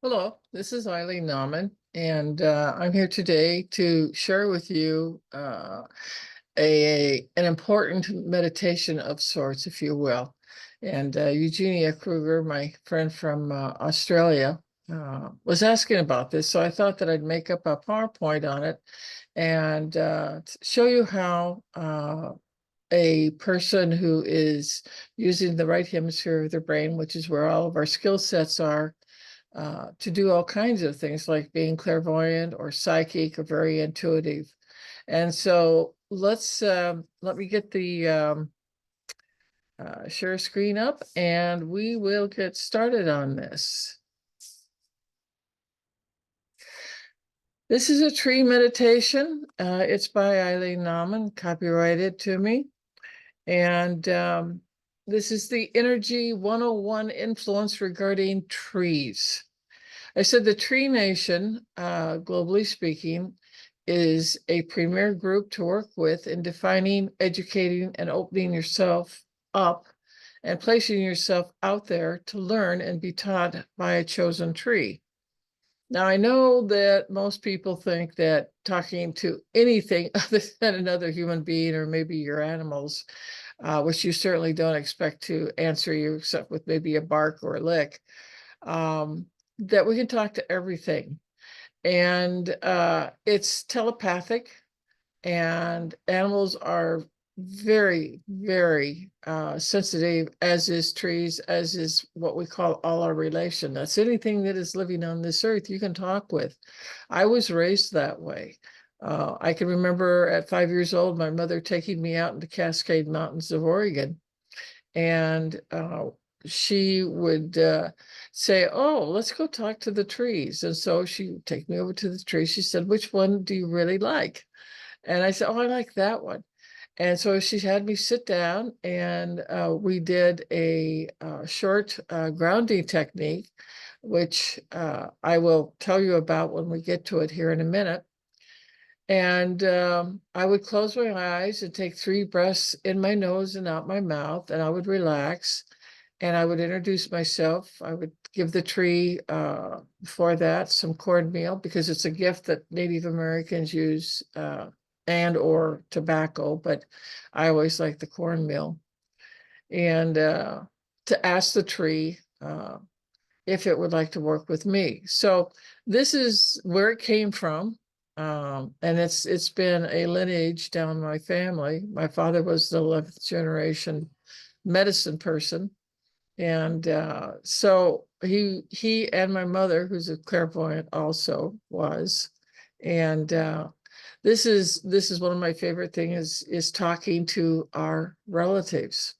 Hello, this is Eileen Nauman, and I'm here today to share with you an important meditation of sorts, if you will. And Eugenia Kruger, my friend from Australia, was asking about this, so I thought that I'd make up a PowerPoint on it and show you how a person who is using the right hemisphere of their brain, which is where all of our skill sets are, to do all kinds of things like being clairvoyant or psychic or very intuitive. And so let me get the share screen up and we will get started on this. This is a tree meditation. It's by Eileen Nauman, copyrighted to me. And this is the Energy 101 influence regarding trees. I said the Tree Nation, globally speaking, is a premier group to work with in defining, educating, and opening yourself up and placing yourself out there to learn and be taught by a chosen tree. Now, I know that most people think that talking to anything other than another human being or maybe your animals, which you certainly don't expect to answer you except with maybe a bark or a lick, that we can talk to everything. And it's telepathic, and animals are very, very sensitive, as is trees, as is what we call all our relation. That's anything that is living on this earth you can talk with. I was raised that way. I can remember at 5 years old, my mother taking me out into Cascade Mountains of Oregon, and she would say, "Oh, let's go talk to the trees." And so she would take me over to the tree. She said, "Which one do you really like?" And I said, "Oh, I like that one." And so she had me sit down, and we did a short grounding technique, which I will tell you about when we get to it here in a minute. And I would close my eyes and take 3 breaths in my nose and out my mouth, and I would relax, and I would introduce myself. I would give the tree, before that, some cornmeal, because it's a gift that Native Americans use, and or tobacco, but I always like the cornmeal. And to ask the tree if it would like to work with me. So this is where it came from. And it's been a lineage down my family. My father was the 11th generation medicine person. And so he and my mother, who's a clairvoyant, also was. And this is one of my favorite things is talking to our relatives.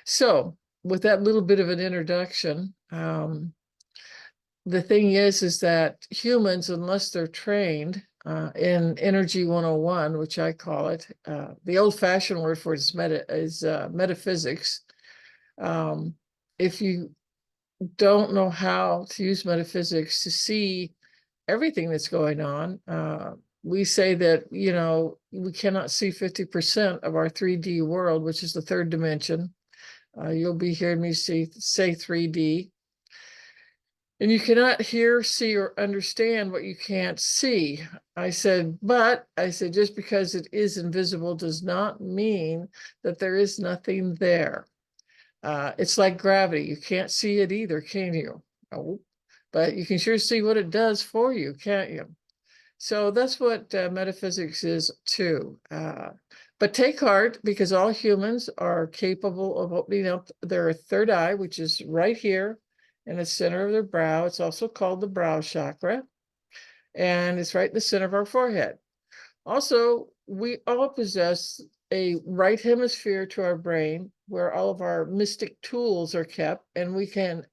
So with that little bit of an introduction, the thing is that humans, unless they're trained in Energy 101, which I call it, the old-fashioned word for it is metaphysics. If you don't know how to use metaphysics to see everything that's going on, we say that, we cannot see 50% of our 3D world, which is the third dimension. You'll be hearing me say 3D. And you cannot hear, see, or understand what you can't see. I said, just because it is invisible does not mean that there is nothing there. It's like gravity. You can't see it either, can you? No. But you can sure see what it does for you, can't you? So that's what metaphysics is too. But take heart, because all humans are capable of opening up their third eye, which is right here in the center of their brow. It's also called the brow chakra, and it's right in the center of our forehead. Also, we all possess a right hemisphere to our brain where all of our mystic tools are kept, and we can,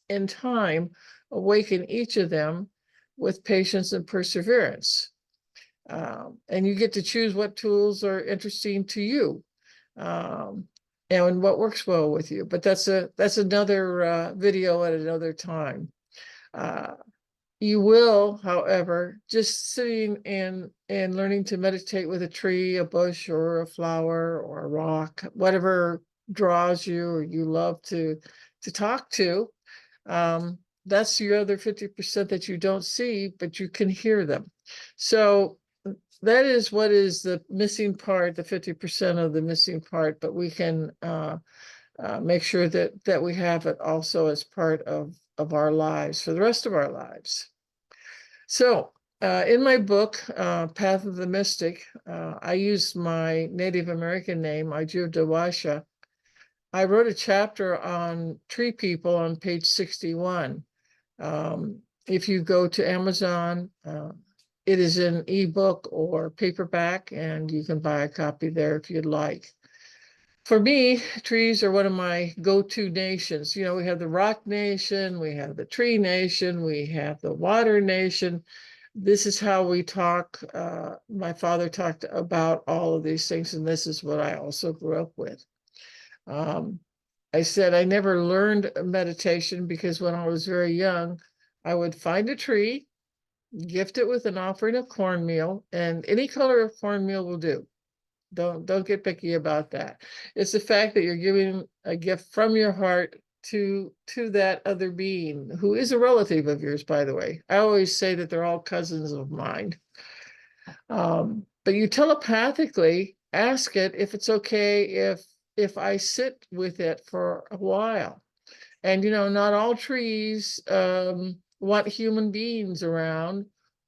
in time, awaken each of them with patience and perseverance. And you get to choose what tools are interesting to you, and what works well with you. But that's another video at another time. You will, however, just sitting and learning to meditate with a tree, a bush, or a flower, or a rock, whatever draws you or you love to talk to, That's the other 50% that you don't see, but you can hear them. So that is what is the missing part, the 50% of the missing part, but we can make sure that we have it also as part of our lives for the rest of our lives. So in my book, Path of the Mystic, I used my Native American name, Ajudawasha. I wrote a chapter on tree people on page 61. If you go to Amazon, it is in ebook or paperback, and you can buy a copy there if you'd like. For me, trees are one of my go-to nations. You know, we have the rock nation, we have the tree nation, we have the water nation. This is how we talk. My father talked about all of these things, and this is what I also grew up with. I said I never learned meditation because when I was very young, I would find a tree, gift it with an offering of cornmeal, and any color of cornmeal will do. Don't get picky about that. It's the fact that you're giving a gift from your heart to that other being who is a relative of yours, by the way. I always say that they're all cousins of mine. But you telepathically ask it if it's okay if I sit with it for a while. And you know, not all trees want human beings around,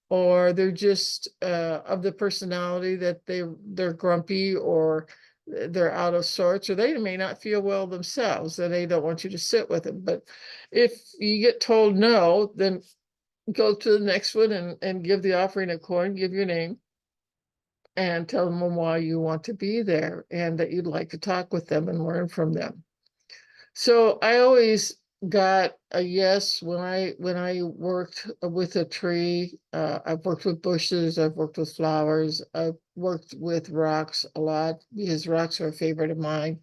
or they're just of the personality that they're grumpy, or they're out of sorts, or they may not feel well themselves and they don't want you to sit with them. But if you get told no, then go to the next one and give the offering of corn, give your name, and tell them why you want to be there and that you'd like to talk with them and learn from them. So I always got a yes when I worked with a tree. I've worked with bushes, I've worked with flowers, I've worked with rocks a lot because rocks are a favorite of mine.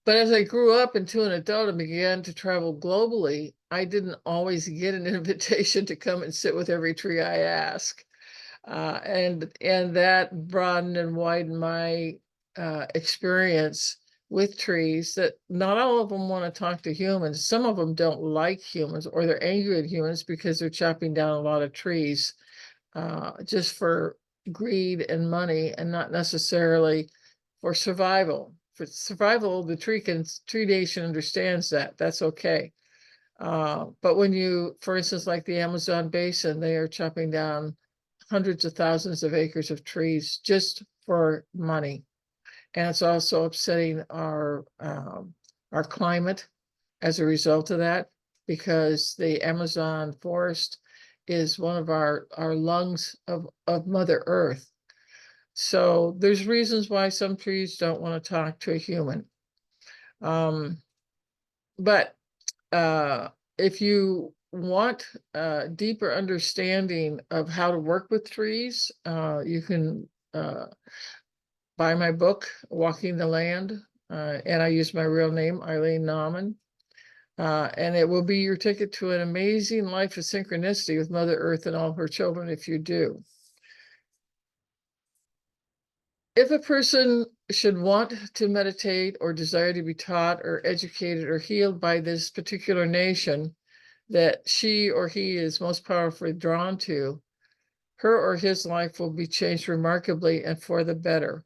But as I grew up into an adult and began to travel globally, I didn't always get an invitation to come and sit with every tree I ask. And that broadened and widened my experience with trees, that not all of them want to talk to humans. Some of them don't like humans, or they're angry at humans because they're chopping down a lot of trees just for greed and money, and not necessarily for survival. For survival, the tree nation understands that. That's okay. But when you, for instance, like the Amazon basin, they are chopping down hundreds of thousands of acres of trees just for money. And it's also upsetting our climate as a result of that, because the Amazon forest is one of our lungs of Mother Earth. So there's reasons why some trees don't want to talk to a human. But if you want a deeper understanding of how to work with trees, you can buy my book, Walking the Land, and I use my real name, Eileen Nauman. And it will be your ticket to an amazing life of synchronicity with Mother Earth and all her children if you do. If a person should want to meditate or desire to be taught or educated or healed by this particular nation that she or he is most powerfully drawn to, her or his life will be changed remarkably and for the better.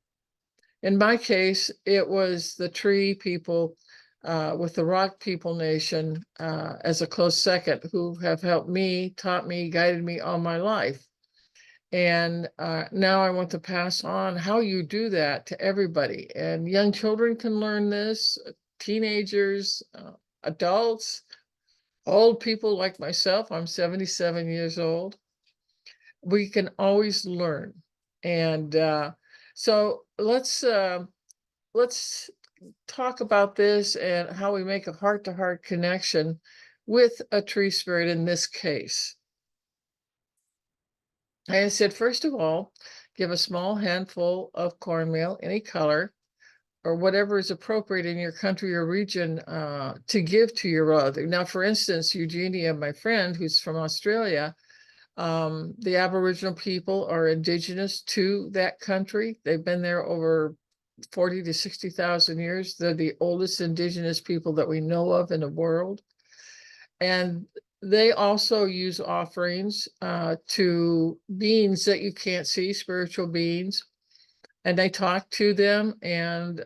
In my case, it was the tree people with the rock people nation as a close second, who have helped me, taught me, guided me all my life. And now I want to pass on how you do that to everybody. And young children can learn this, teenagers, adults, old people like myself. I'm 77 years old. We can always learn. And so let's talk about this and how we make a heart-to-heart connection with a tree spirit in this case. I said, first of all, give a small handful of cornmeal, any color, or whatever is appropriate in your country or region to give to your relative. Now, for instance, Eugenia, my friend, who's from Australia, the Aboriginal people are indigenous to that country. They've been there over 40 to 60,000 years. They're the oldest indigenous people that we know of in the world. And they also use offerings to beings that you can't see, spiritual beings, and they talk to them, and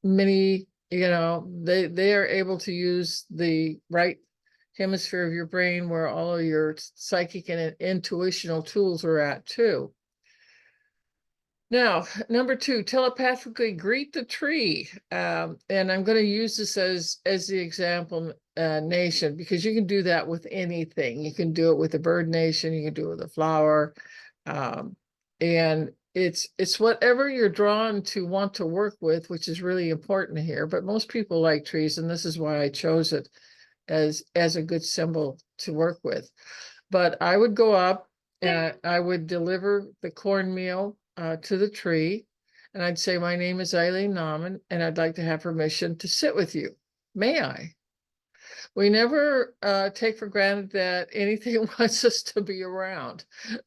many, they are able to use the right hemisphere of your brain where all of your psychic and intuitional tools are at too. Now, number 2, telepathically greet the tree. And I'm going to use this as the example nation, because you can do that with anything. You can do it with a bird nation, you can do it with a flower. And it's whatever you're drawn to want to work with, which is really important here. But most people like trees, and this is why I chose it as a good symbol to work with. But I would go up and I would deliver the cornmeal to the tree, and I'd say, my name is Eileen Nauman, and I'd like to have permission to sit with you. May I? We never take for granted that anything wants us to be around.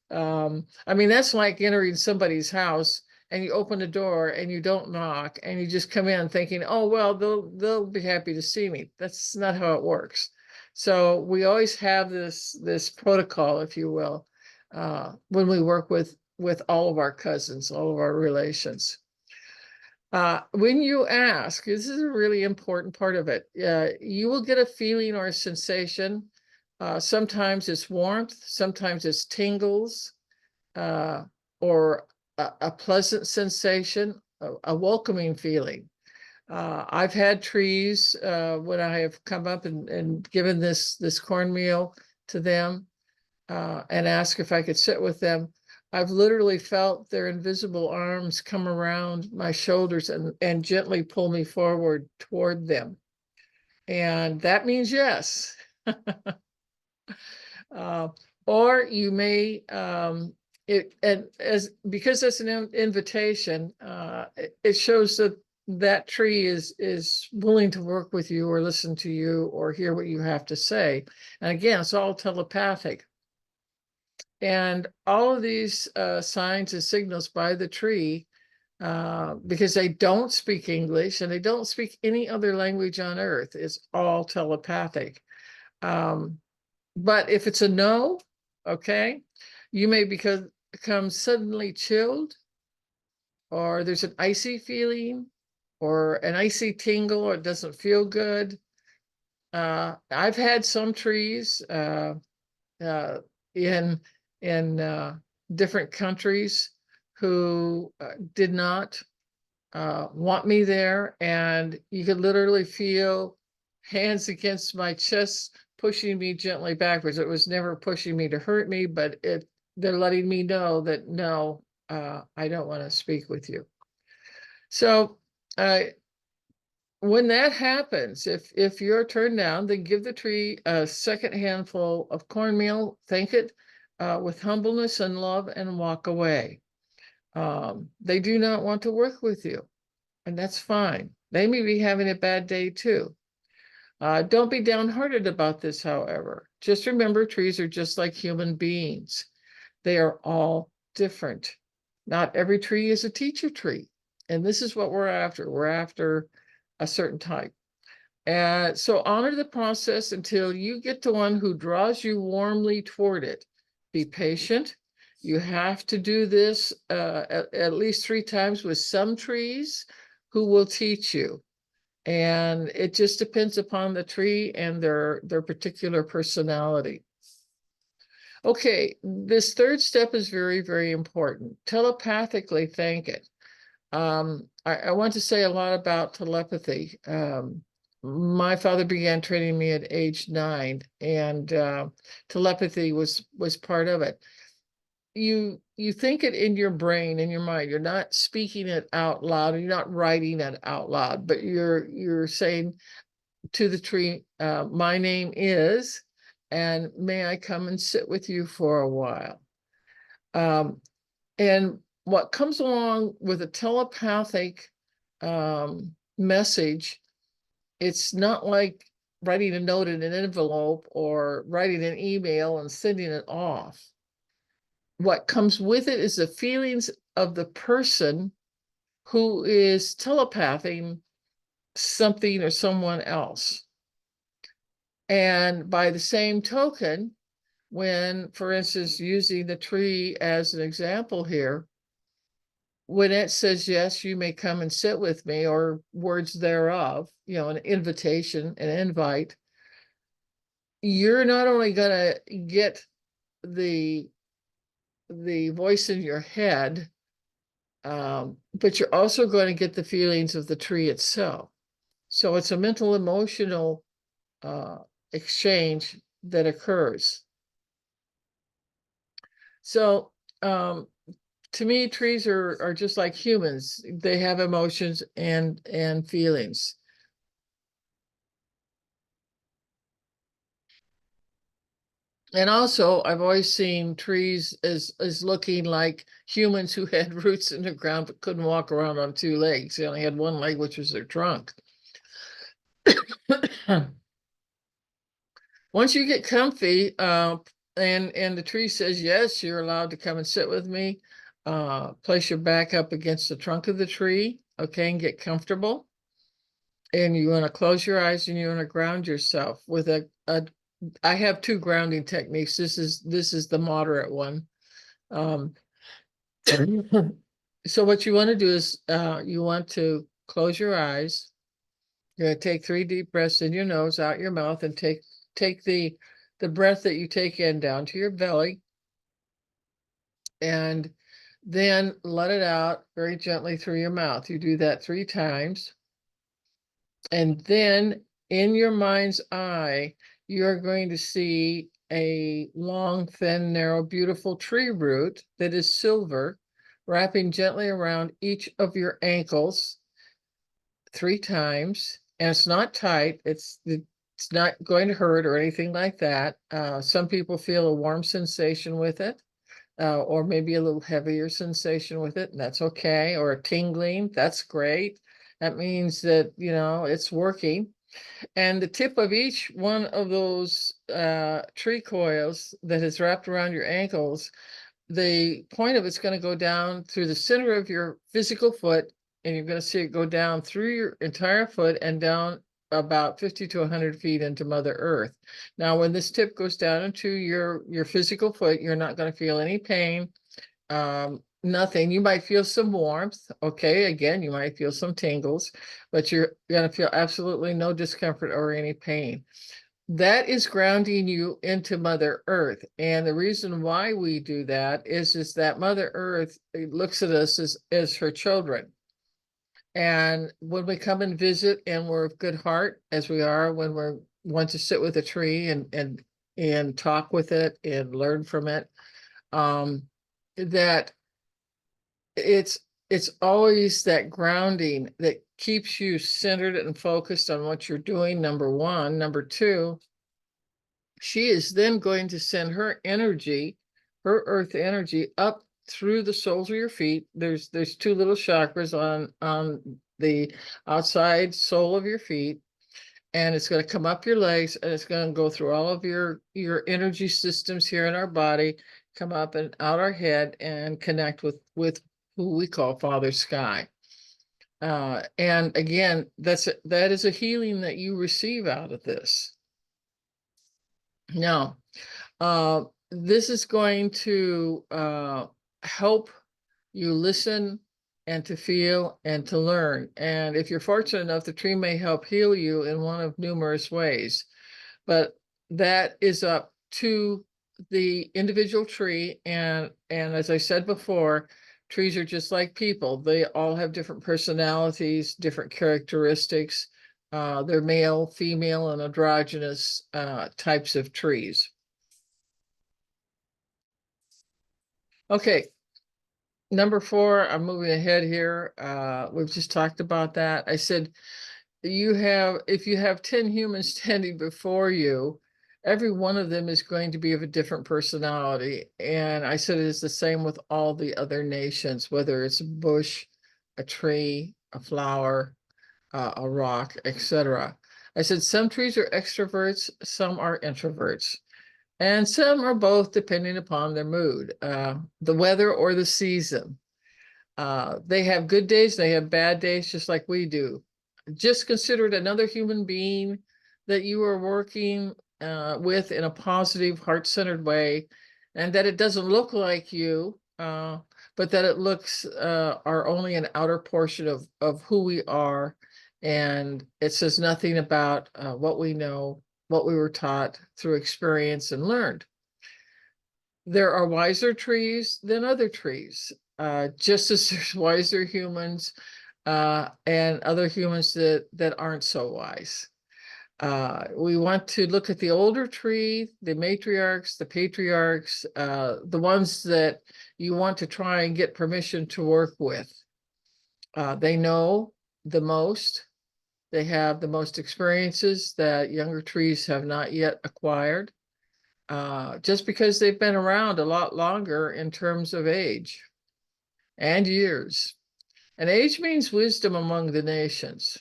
I mean, that's like entering somebody's house and you open the door and you don't knock and you just come in thinking, oh, well, they'll be happy to see me. That's not how it works. So we always have this protocol, if you will, when we work with all of our cousins, all of our relations. When you ask, this is a really important part of it, you will get a feeling or a sensation. Sometimes it's warmth, sometimes it's tingles, or a pleasant sensation, a welcoming feeling. I've had trees when I have come up and given this cornmeal to them and asked if I could sit with them. I've literally felt their invisible arms come around my shoulders and gently pull me forward toward them. And that means yes. Or you may, because it's an invitation, it shows that that tree is willing to work with you or listen to you or hear what you have to say. And again, it's all telepathic. And all of these signs and signals by the tree, because they don't speak English and they don't speak any other language on earth, it's all telepathic. But if it's a no, okay, you may become suddenly chilled, or there's an icy feeling, or an icy tingle, or it doesn't feel good. I've had some trees in different countries who did not want me there, and you could literally feel hands against my chest pushing me gently backwards. It was never pushing me to hurt me, but they're letting me know that no, I don't want to speak with you. So when that happens, if you're turned down, then give the tree a second handful of cornmeal, thank it with humbleness and love, and walk away. They do not want to work with you, and that's fine. They may be having a bad day too. Don't be downhearted about this, however. Just remember, trees are just like human beings. They are all different. Not every tree is a teacher tree, and this is what we're after. We're after a certain type. And so honor the process until you get to one who draws you warmly toward it. Be patient. You have to do this at least 3 times with some trees who will teach you. And it just depends upon the tree and their particular personality. Okay, this third step is very, very important. Telepathically thank it. I want to say a lot about telepathy. My father began training me at age 9, and telepathy was part of it. You think it in your brain, in your mind. You're not speaking it out loud. You're not writing it out loud, but you're saying to the tree, my name is, and may I come and sit with you for a while. And what comes along with a telepathic message, it's not like writing a note in an envelope or writing an email and sending it off. What comes with it is the feelings of the person who is telepathing something or someone else. And by the same token, when, for instance, using the tree as an example here, when it says, yes, you may come and sit with me, or words thereof, an invitation, an invite, you're not only going to get the voice in your head, but you're also going to get the feelings of the tree itself. So it's a mental emotional exchange that occurs. So to me, trees are just like humans. They have emotions and feelings. And also, I've always seen trees as looking like humans who had roots in the ground but couldn't walk around on two legs. They only had one leg, which was their trunk. Once you get comfy, and the tree says, yes, you're allowed to come and sit with me, place your back up against the trunk of the tree, okay, and get comfortable. And you want to close your eyes and you want to ground yourself with I have two grounding techniques. This is the moderate one. So what you want to do is you want to close your eyes. You're going to take 3 deep breaths in your nose, out your mouth, and take the breath that you take in down to your belly, and then let it out very gently through your mouth. You do that 3 times. And then in your mind's eye, you're going to see a long, thin, narrow, beautiful tree root that is silver, wrapping gently around each of your ankles 3 times. And it's not tight. It's not going to hurt or anything like that. Some people feel a warm sensation with it, or maybe a little heavier sensation with it, and that's okay. Or a tingling, that's great. That means that, it's working. And the tip of each one of those tree coils that is wrapped around your ankles, the point of it's going to go down through the center of your physical foot, and you're going to see it go down through your entire foot and down about 50 to 100 feet into Mother Earth. Now, when this tip goes down into your physical foot, you're not going to feel any pain, nothing. You might feel some warmth. Okay, again, you might feel some tingles, but you're going to feel absolutely no discomfort or any pain. That is grounding you into Mother Earth. And the reason why we do that is that Mother Earth looks at us as her children. And when we come and visit and we're of good heart, as we are when we want to sit with a tree and talk with it and learn from it, that it's always that grounding that keeps you centered and focused on what you're doing, number one. Number two, she is then going to send her energy, her earth energy, up through the soles of your feet. There's 2 little chakras on the outside sole of your feet, and it's going to come up your legs, and it's going to go through all of your energy systems here in our body, come up and out our head, and connect with who we call Father Sky. And again, that is a healing that you receive out of this. Now, this is going to help you listen and to feel and to learn. And if you're fortunate enough, the tree may help heal you in one of numerous ways. But that is up to the individual tree. And as I said before, trees are just like people. They all have different personalities, different characteristics. They're male, female, and androgynous types of trees. Okay, number 4, I'm moving ahead here. We've just talked about that. I said, if you have 10 humans standing before you, every one of them is going to be of a different personality. And I said it is the same with all the other nations, whether it's a bush, a tree, a flower, a rock, etc. I said some trees are extroverts, some are introverts, and some are both, depending upon their mood, the weather or the season. They have good days, they have bad days, just like we do. Just consider it another human being that you are working with in a positive, heart-centered way, and that it doesn't look like you, but that it looks are only an outer portion of who we are, and it says nothing about what we know, what we were taught through experience and learned. There are wiser trees than other trees, just as there's wiser humans and other humans that aren't so wise. We want to look at the older tree, the matriarchs, the patriarchs, the ones that you want to try and get permission to work with. They know the most. They have the most experiences that younger trees have not yet acquired, just because they've been around a lot longer in terms of age and years. And age means wisdom among the nations.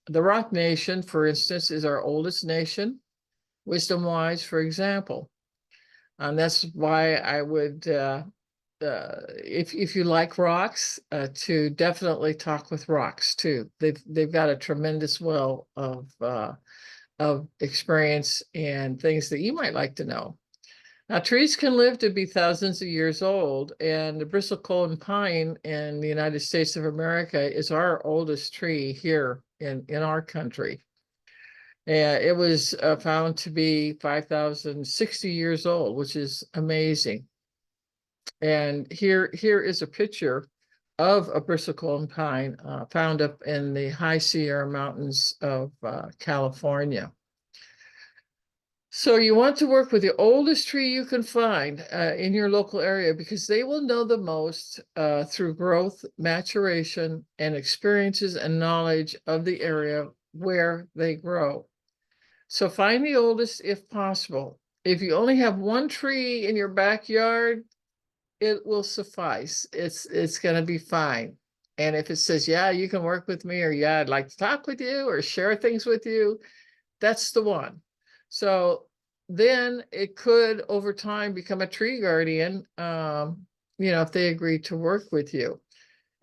The Rock Nation, for instance, is our oldest nation, wisdom-wise, for example. And that's why I would, if you like rocks, to definitely talk with rocks too. They've got a tremendous well of experience and things that you might like to know. Now, trees can live to be thousands of years old, and the bristlecone pine in the United States of America is our oldest tree here in our country. And it was found to be 5,060 years old, which is amazing. And here is a picture of a bristlecone pine found up in the high Sierra Mountains of California. So you want to work with the oldest tree you can find in your local area, because they will know the most through growth, maturation, and experiences and knowledge of the area where they grow. So find the oldest if possible. If you only have one tree in your backyard, it will suffice. It's going to be fine. And if it says, yeah, you can work with me, or yeah, I'd like to talk with you or share things with you, that's the one. So then it could over time become a tree guardian, if they agree to work with you.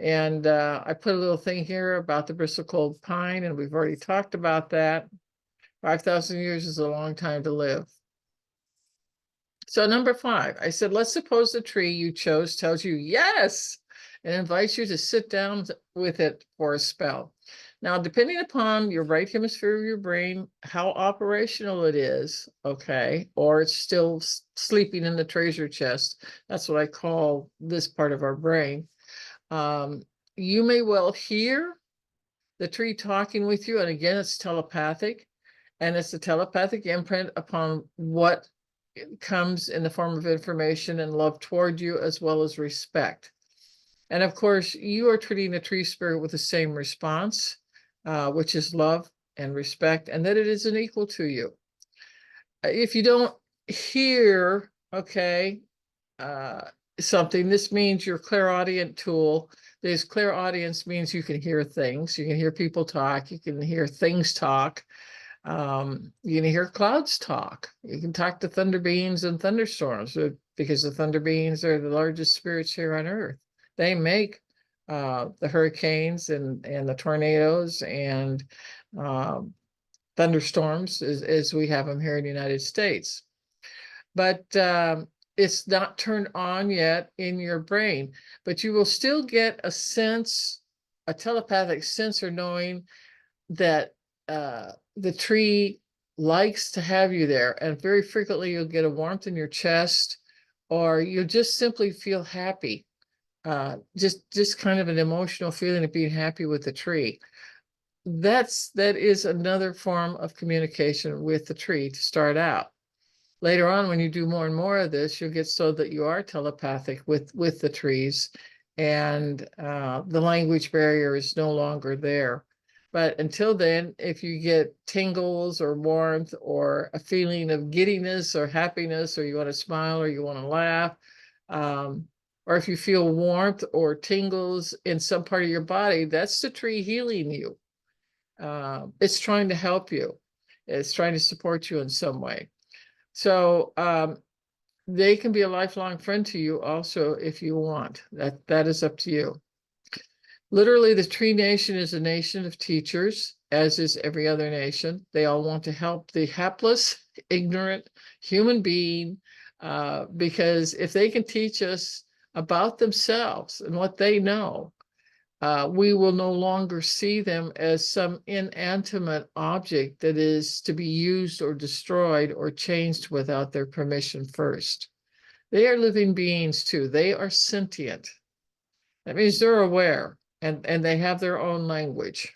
And I put a little thing here about the bristlecone pine, and we've already talked about that. 5,000 years is a long time to live. So number 5, I said, let's suppose the tree you chose tells you yes, and invites you to sit down with it for a spell. Now, depending upon your right hemisphere of your brain, how operational it is, okay, or it's still sleeping in the treasure chest, that's what I call this part of our brain, you may well hear the tree talking with you, and again, it's telepathic, and it's a telepathic imprint upon what comes in the form of information and love toward you, as well as respect. And of course, you are treating the tree spirit with the same response, which is love and respect, and that it is an equal to you. If you don't hear, okay, something, this means your clairaudient tool. This clairaudience means you can hear things. You can hear people talk. You can hear things talk. You can hear clouds talk. You can talk to thunder beings and thunderstorms, because the thunder beings are the largest spirits here on Earth. They make the hurricanes and the tornadoes and thunderstorms as we have them here in the United States. But it's not turned on yet in your brain, but you will still get a sense, a telepathic sense or knowing that the tree likes to have you there. And very frequently you'll get a warmth in your chest, or you'll just simply feel happy. Just kind of an emotional feeling of being happy with the tree. That is another form of communication with the tree to start out. Later on, when you do more and more of this, you'll get so that you are telepathic with the trees, and the language barrier is no longer there. But until then, if you get tingles or warmth or a feeling of giddiness or happiness, or you want to smile or you want to laugh, or if you feel warmth or tingles in some part of your body, that's the tree healing you. It's trying to help you. It's trying to support you in some way. So they can be a lifelong friend to you also if you want. That is up to you. Literally, the tree nation is a nation of teachers. as is every other nation. They all want to help the hapless, ignorant human being, because if they can teach us about themselves and what they know, we will no longer see them as some inanimate object that is to be used or destroyed or changed without their permission first. They are living beings too. They are sentient. That means they're aware, and they have their own language.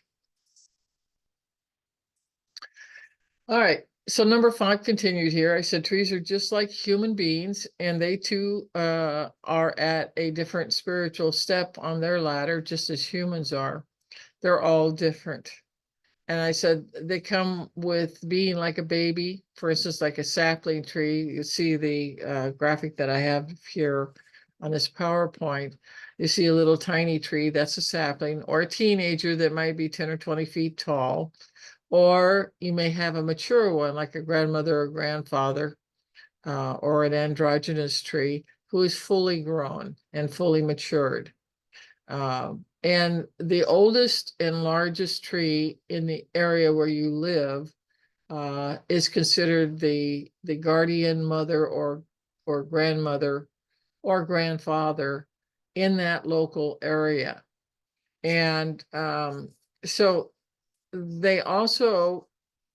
All right. So number 5 continued here. I said trees are just like human beings, and they too are at a different spiritual step on their ladder, just as humans are. They're all different. And I said they come with being like a baby, for instance, like a sapling tree. You see the graphic that I have here on this PowerPoint. You see a little tiny tree, that's a sapling, or a teenager that might be 10 or 20 feet tall. Or you may have a mature one, like a grandmother or grandfather, or an androgynous tree who is fully grown and fully matured. And the oldest and largest tree in the area where you live is considered the guardian mother or grandmother or grandfather in that local area. And so they also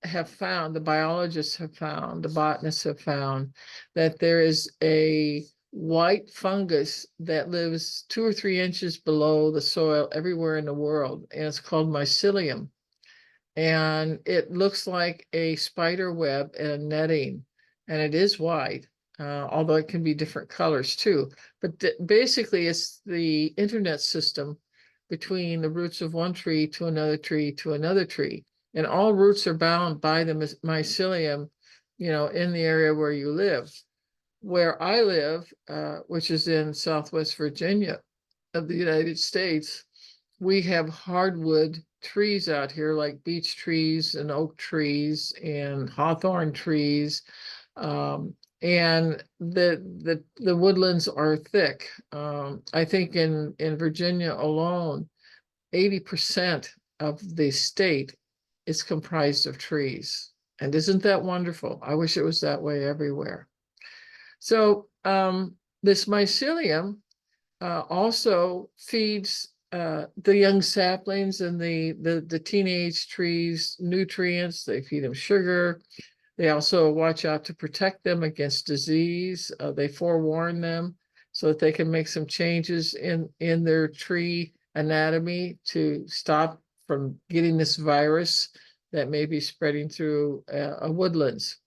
have found, the biologists have found, the botanists have found that there is a white fungus that lives 2 or 3 inches below the soil everywhere in the world, and it's called mycelium. And it looks like a spider web and a netting, and it is white, although it can be different colors too. But basically, it's the internet system between the roots of one tree to another tree to another tree. And all roots are bound by the mycelium, in the area where you live. Where I live, which is in Southwest Virginia of the United States, we have hardwood trees out here, like beech trees and oak trees and hawthorn trees. And the woodlands are thick. I think in Virginia alone, 80% of the state is comprised of trees. And isn't that wonderful? I wish it was that way everywhere. So this mycelium also feeds the young saplings and the teenage trees nutrients. They feed them sugar. They also watch out to protect them against disease. They forewarn them so that they can make some changes in their tree anatomy to stop from getting this virus that may be spreading through woodlands.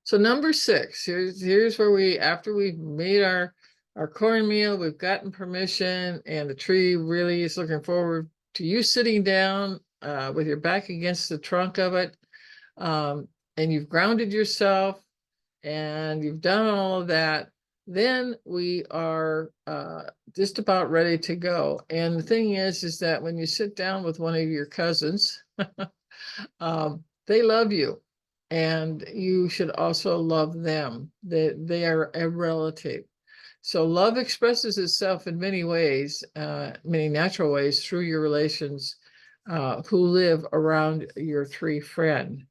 So number 6, here's where after we've made our cornmeal, we've gotten permission, and the tree really is looking forward to you sitting down with your back against the trunk of it, and you've grounded yourself, and you've done all of that. Then we are just about ready to go. And the thing is that when you sit down with one of your cousins, they love you. And you should also love them. They are a relative. So love expresses itself in many ways, many natural ways, through your relations who live around your tree friend.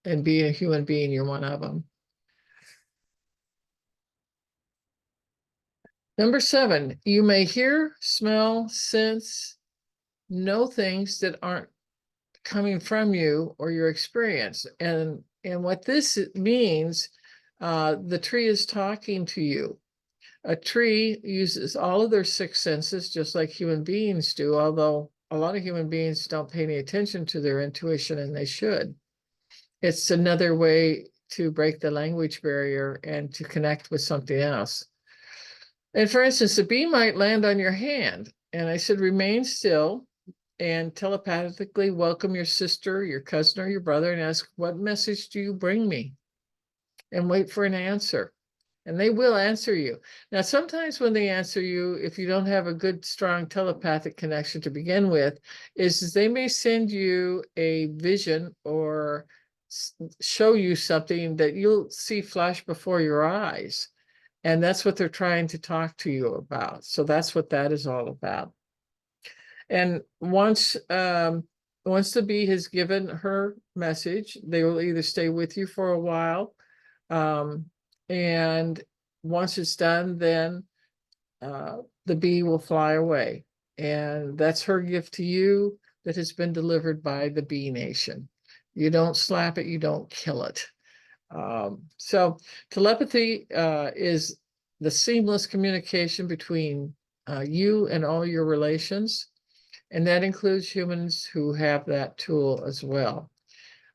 And being a human being, you're one of them. Number 7, you may hear, smell, sense, know things that aren't coming from you or your experience. And what this means, the tree is talking to you. A tree uses all of their 6 senses just like human beings do, although a lot of human beings don't pay any attention to their intuition, and they should. It's another way to break the language barrier and to connect with something else. And for instance, a bee might land on your hand, and I said, remain still and telepathically welcome your sister, your cousin, or your brother and ask, what message do you bring me? And wait for an answer. And they will answer you. Now, sometimes when they answer you, if you don't have a good, strong telepathic connection to begin with, is they may send you a vision or show you something that you'll see flash before your eyes. And that's what they're trying to talk to you about. So that's what that is all about. And once the bee has given her message, they will either stay with you for a while, and once it's done, then the bee will fly away. And that's her gift to you that has been delivered by the bee nation. You don't slap it, you don't kill it. So telepathy is the seamless communication between you and all your relations. And that includes humans who have that tool as well.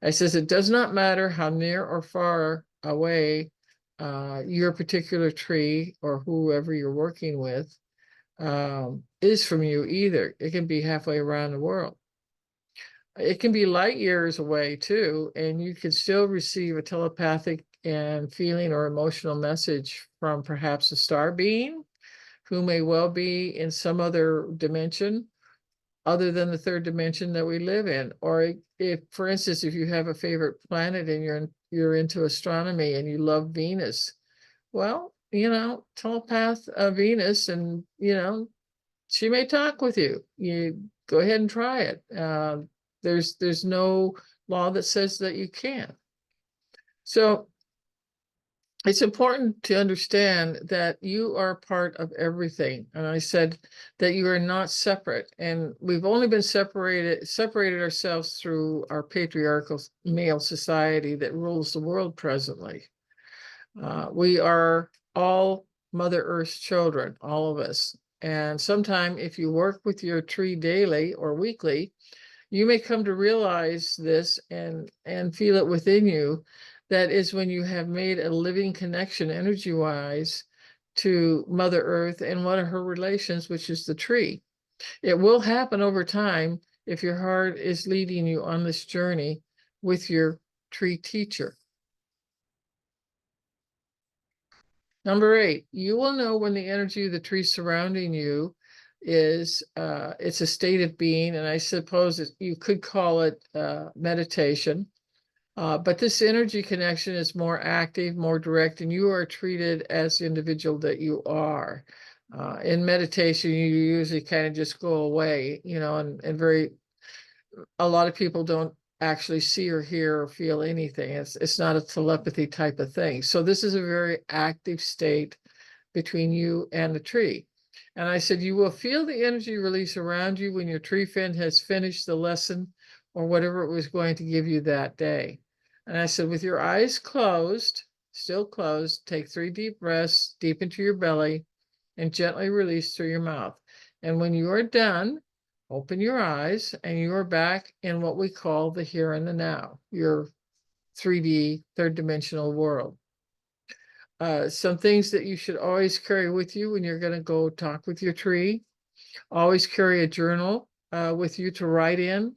I says it does not matter how near or far away your particular tree or whoever you're working with is from you either. It can be halfway around the world. It can be light years away too, and you can still receive a telepathic and feeling or emotional message from perhaps a star being who may well be in some other dimension other than the third dimension that we live in. Or if, for instance, if you have a favorite planet and you're into astronomy and you love Venus, well, telepath Venus, and she may talk with you. You go ahead and try it. There's no law that says that you can't. So it's important to understand that you are part of everything. And I said that you are not separate. And we've only been separated ourselves through our patriarchal male society that rules the world presently. We are all Mother Earth's children, all of us. And sometime if you work with your tree daily or weekly, you may come to realize this and feel it within you. That is when you have made a living connection energy-wise to Mother Earth and one of her relations, which is the tree. It will happen over time if your heart is leading you on this journey with your tree teacher. Number 8, you will know when the energy of the tree surrounding you is, it's a state of being, and I suppose you could call it meditation. But this energy connection is more active, more direct, and you are treated as the individual that you are. In meditation, you usually kind of just go away, and a lot of people don't actually see or hear or feel anything. It's not a telepathy type of thing. So this is a very active state between you and the tree. And I said, you will feel the energy release around you when your tree friend has finished the lesson or whatever it was going to give you that day. And I said, with your eyes closed, still closed, take 3 deep breaths deep into your belly and gently release through your mouth. And when you are done, open your eyes and you are back in what we call the here and the now, your 3D, third dimensional world. Some things that you should always carry with you when you're going to go talk with your tree. Always carry a journal with you to write in.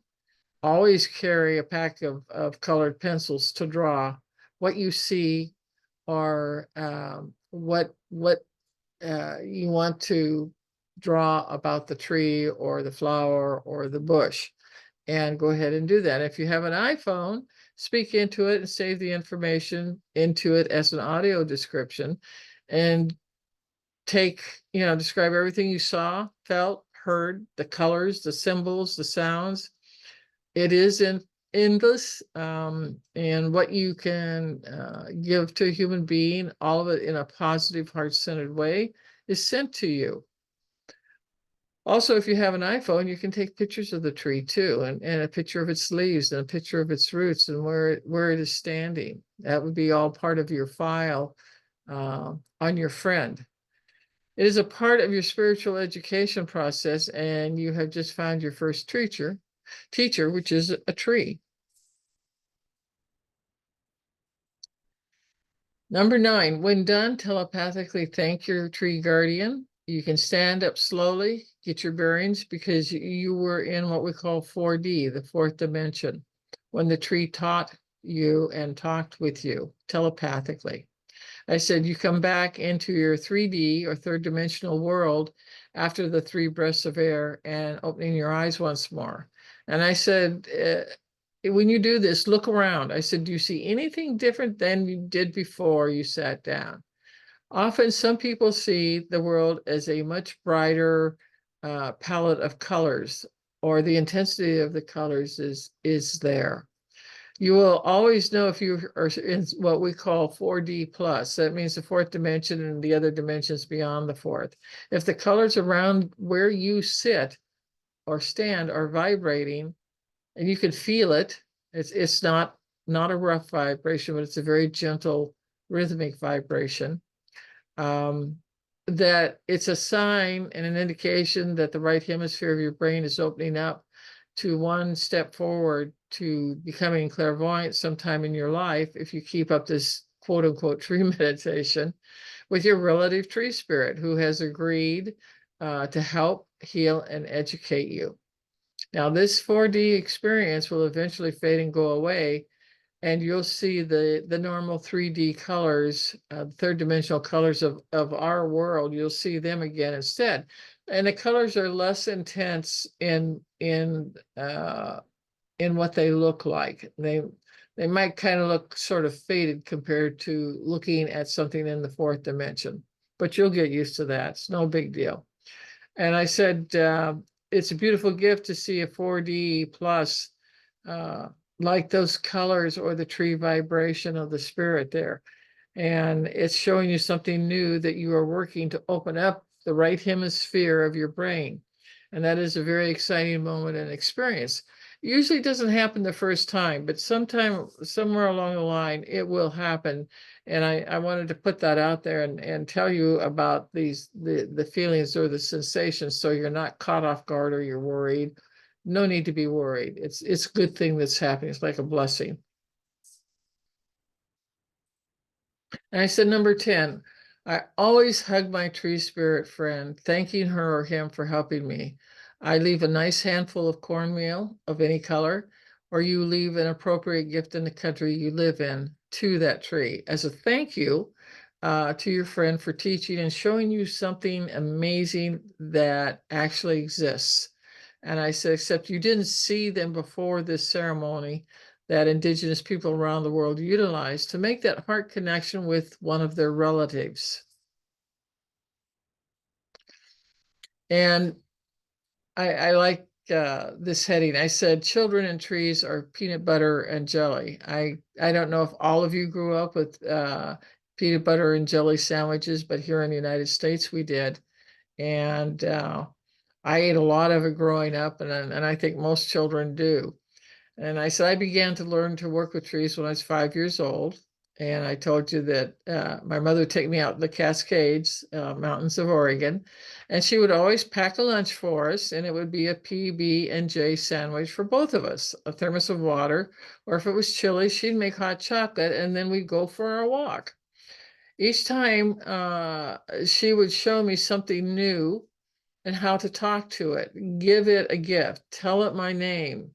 Always carry a pack of colored pencils to draw what you see or what you want to draw about the tree or the flower or the bush, and go ahead and do that. If you have an iPhone, speak into it and save the information into it as an audio description, and describe everything you saw, felt, heard, the colors, the symbols, the sounds. It is in endless, and what you can give to a human being, all of it in a positive, heart-centered way, is sent to you. Also, if you have an iPhone, you can take pictures of the tree too, and a picture of its leaves and a picture of its roots and where it is standing. That would be all part of your file on your friend. It is a part of your spiritual education process, and you have just found your first teacher, which is a tree. Number 9, when done, telepathically thank your tree guardian. You can stand up slowly, get your bearings, because you were in what we call 4D, the fourth dimension, when the tree taught you and talked with you telepathically. I said, you come back into your 3D or third dimensional world after the 3 breaths of air and opening your eyes once more. And I said, when you do this, look around. I said, do you see anything different than you did before you sat down? Often some people see the world as a much brighter, palette of colors, or the intensity of the colors is there. You will always know if you are in what we call 4D plus. That means the fourth dimension and the other dimensions beyond the fourth. If the colors around where you sit or stand are vibrating, and you can feel it, it's not a rough vibration, but it's a very gentle rhythmic vibration. That it's a sign and an indication that the right hemisphere of your brain is opening up to one step forward to becoming clairvoyant sometime in your life, if you keep up this quote unquote tree meditation with your relative tree spirit who has agreed to help, heal, and educate you. Now, this 4D experience will eventually fade and go away, and you'll see the normal 3D colors, third dimensional colors of our world. You'll see them again instead, and the colors are less intense in what they look like. They might kind of look sort of faded compared to looking at something in the fourth dimension, but you'll get used to that. It's no big deal. And I said, it's a beautiful gift to see a 4D plus, like those colors or the tree vibration of the spirit there. And it's showing you something new, that you are working to open up the right hemisphere of your brain. And that is a very exciting moment and experience. Usually doesn't happen the first time, but sometime, somewhere along the line, it will happen. And I wanted to put that out there and tell you about the feelings or the sensations, so you're not caught off guard or you're worried. No need to be worried. It's a good thing that's happening. It's like a blessing. And I said, number 10, I always hug my tree spirit friend, thanking her or him for helping me. I leave a nice handful of cornmeal of any color, or you leave an appropriate gift in the country you live in to that tree as a thank you to your friend for teaching and showing you something amazing that actually exists. And I said, except you didn't see them before this ceremony that Indigenous people around the world utilize to make that heart connection with one of their relatives. And I like this heading. I said, children and trees are peanut butter and jelly. I don't know if all of you grew up with peanut butter and jelly sandwiches, but here in the United States we did. And I ate a lot of it growing up, and I think most children do. And I said, I began to learn to work with trees when I was 5 years old. And I told you that my mother would take me out in the Cascades, mountains of Oregon, and she would always pack a lunch for us, and it would be a PB&J sandwich for both of us, a thermos of water, or if it was chilly, she'd make hot chocolate, and then we'd go for our walk. Each time she would show me something new and how to talk to it, give it a gift, tell it my name,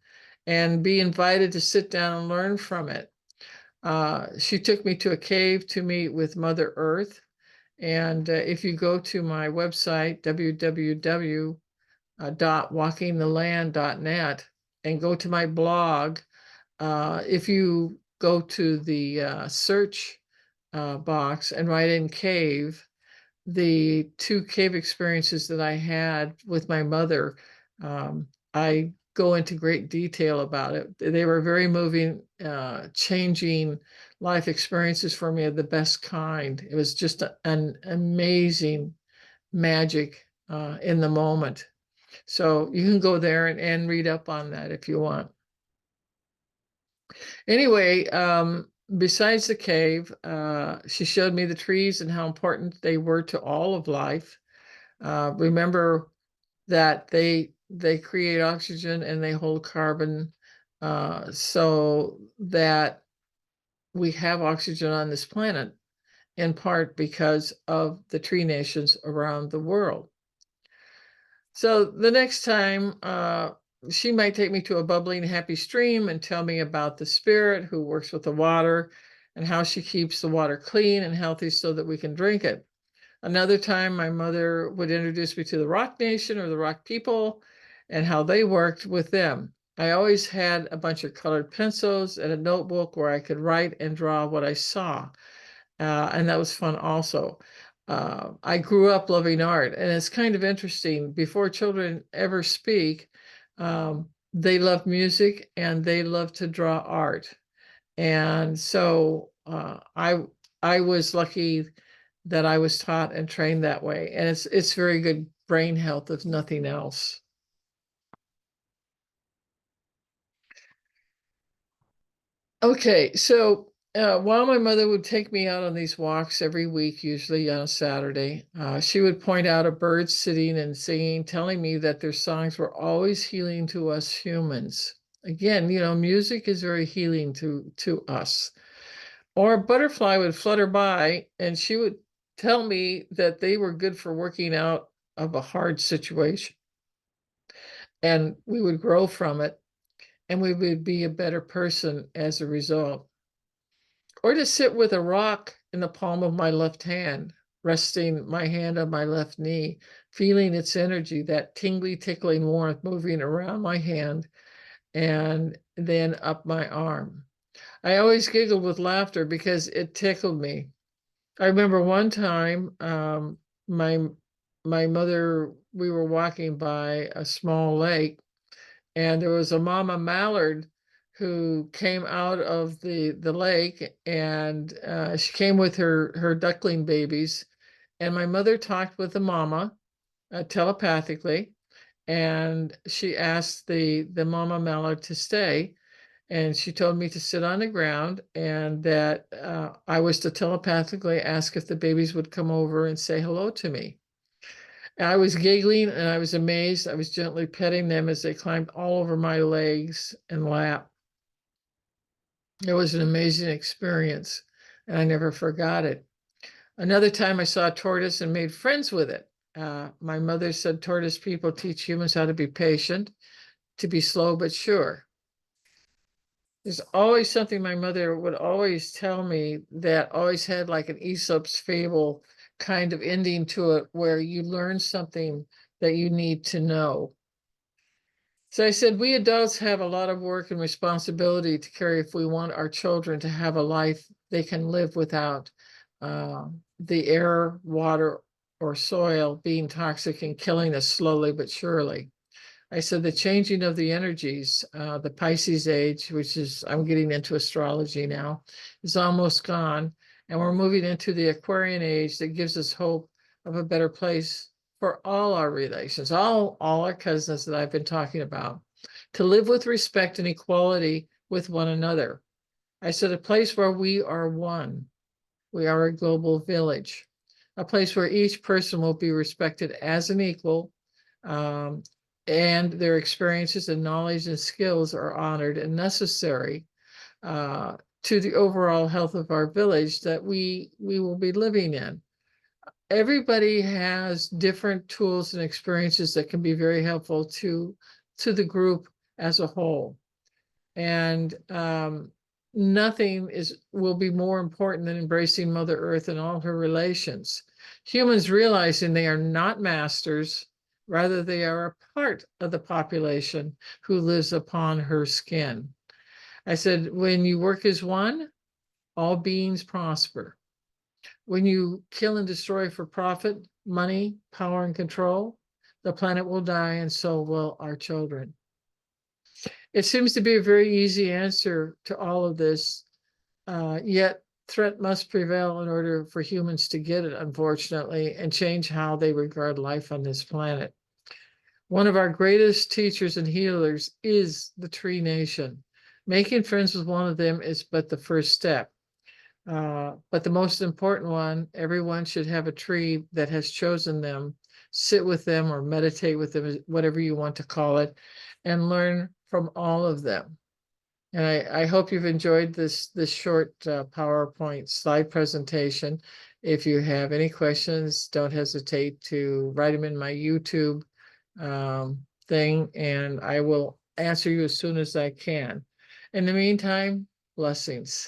and be invited to sit down and learn from it. She took me to a cave to meet with Mother Earth. And if you go to my website, www.walkingtheland.net, and go to my blog, if you go to the search box and write in cave, the 2 cave experiences that I had with my mother, I go into great detail about it. They were very moving, changing life experiences for me of the best kind. It was just an amazing magic in the moment. So you can go there and read up on that if you want. Anyway, besides the cave, she showed me the trees and how important they were to all of life. Remember that they create oxygen and they hold carbon, so that we have oxygen on this planet, in part because of the tree nations around the world. So the next time, she might take me to a bubbling, happy stream and tell me about the spirit who works with the water and how she keeps the water clean and healthy so that we can drink it. Another time, my mother would introduce me to the Rock Nation or the Rock people and how they worked with them. I always had a bunch of colored pencils and a notebook where I could write and draw what I saw. And that was fun also. I grew up loving art, and it's kind of interesting. Before children ever speak, they love music and they love to draw art. And so I was lucky that I was taught and trained that way. And it's very good brain health, if nothing else. Okay, so while my mother would take me out on these walks every week, usually on a Saturday, she would point out a bird sitting and singing, telling me that their songs were always healing to us humans. Again, music is very healing to us. Or a butterfly would flutter by, and she would tell me that they were good for working out of a hard situation, and we would grow from it, and we would be a better person as a result. Or to sit with a rock in the palm of my left hand, resting my hand on my left knee, feeling its energy, that tingly, tickling warmth moving around my hand and then up my arm. I always giggled with laughter because it tickled me. I remember one time, my my mother, we were walking by a small lake, and there was a mama mallard who came out of the lake, and she came with her duckling babies, and my mother talked with the mama telepathically, and she asked the mama mallard to stay, and she told me to sit on the ground, and that I was to telepathically ask if the babies would come over and say hello to me. I was giggling and I was amazed. I was gently petting them as they climbed all over my legs and lap. It was an amazing experience, and I never forgot it. Another time I saw a tortoise and made friends with it. My mother said tortoise people teach humans how to be patient, to be slow but sure. There's always something my mother would always tell me that always had like an Aesop's fable kind of ending to it, where you learn something that you need to know. So I said, we adults have a lot of work and responsibility to carry if we want our children to have a life they can live without the air, water, or soil being toxic and killing us slowly but surely. I said the changing of the energies, the Pisces age, which is, I'm getting into astrology now, is almost gone. And we're moving into the Aquarian age that gives us hope of a better place for all our relations, all our cousins that I've been talking about, to live with respect and equality with one another. I said a place where we are one. We are a global village, a place where each person will be respected as an equal, um, and their experiences and knowledge and skills are honored and necessary to the overall health of our village that we will be living in. Everybody has different tools and experiences that can be very helpful to the group as a whole. And nothing will be more important than embracing Mother Earth and all her relations. Humans realizing they are not masters, rather they are a part of the population who lives upon her skin. I said, when you work as one, all beings prosper. When you kill and destroy for profit, money, power, and control, the planet will die, and so will our children. It seems to be a very easy answer to all of this, yet threat must prevail in order for humans to get it, unfortunately, and change how they regard life on this planet. One of our greatest teachers and healers is the tree nation. Making friends with one of them is but the first step. But the most important one, everyone should have a tree that has chosen them, sit with them or meditate with them, whatever you want to call it, and learn from all of them. And I hope you've enjoyed this short PowerPoint slide presentation. If you have any questions, don't hesitate to write them in my YouTube thing, and I will answer you as soon as I can. In the meantime, blessings.